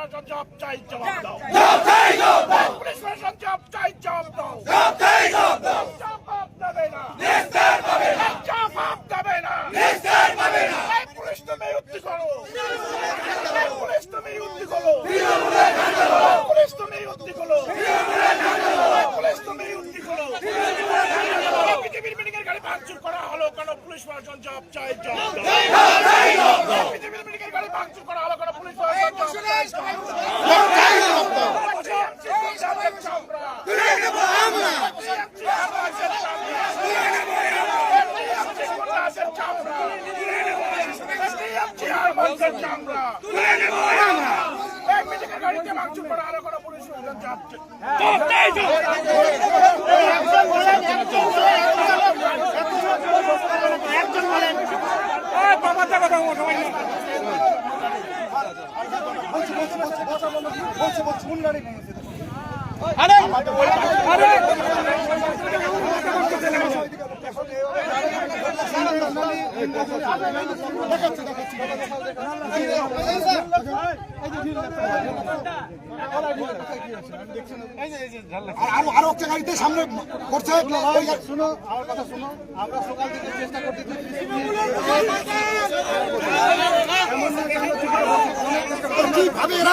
প্রশাসন জবাব চাই, জবাব দাও। পুলিশ প্রশাসন জবাব চাই, জবাব দাও। জবাব দেবে না, জবাব দেবে না। এই পুলিশ তুমি উত্তি করো, এই পুলিশ তুমি উত্তি করো, পুলিশ তুমি উত্তি করো, পুলিশ তুমি উত্তি করো। বিজেপির মিটিংয়ের গাড়ি ভাঙচুর করা হলো কেন? পুলিশ প্রশাসন জবাব চাই, জবাব দাও। বিজেপির মিটিংয়ের গাড়ি ভাঙচুর করা হলো কেন? পুলিশ প্রশাসন জবাব চাই, জবাব দাও। গাড়িতে ভাঙচুর করা হলো কেন? পুলিশ প্রশাসন জবাব চাই। আরো একটা গাড়িতে সামনে করছে। শুনো আমার কথা, শুনো। আমরা সকাল থেকে চেষ্টা করতেছি কিভাবে এরা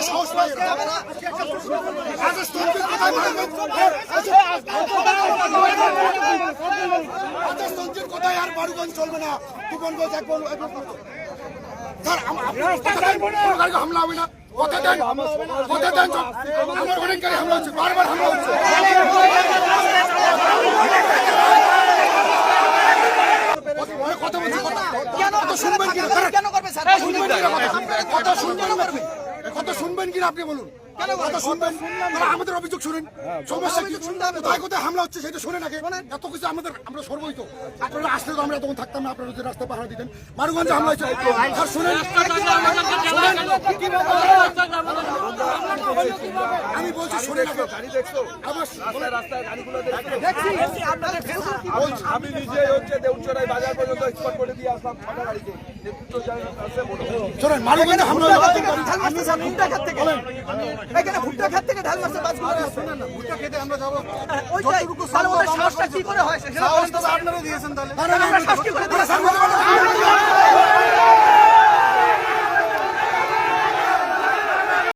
সাহস পায়। কোথায় আর বারুগঞ্জ চলবে না, কুপনগঞ্জ হামলা হবে না। কথা দেন, কথা দেন। আমার অনেক গাড়ি হামলা হচ্ছে, বারবার হামলা হচ্ছে। কথা বলছি, কথা শুনবেন কিনা? কথা শুনবেন কিনা আপনি বলুন। কথা শুনবেন, আমাদের অভিযোগ শুনেন। সমস্যা কি? কোথায় কোথায় হামলা হচ্ছে সেটা শুনে নাকি? এত কিছু আমাদের, আমরা সর্বই তো। আপনারা আসলে তো আমরা তখন থাকতাম না, আপনারা যদি রাস্তা পাহারা দিতেন। মারুগঞ্জে হামলা হচ্ছে, শুনেন। আমি বলছি শুনে নাকি? আমি নিজে হচ্ছে দেউচড়াই বাজার পর্যন্ত স্পট করে দিয়ে আসলাম। ছটা গাড়িকে নেতৃত্ব শোনেন, মারুগঞ্জে হামলা এখানে ভুট্টা ক্ষেত থেকে ঢাল মারছে বাসগুলো। শুনেন না, ভুট্টা খেতে আমরা যাবো। যতটুকু সাহসটা কি করে হয় সেটা আপনারা দিয়েছেন তাহলে।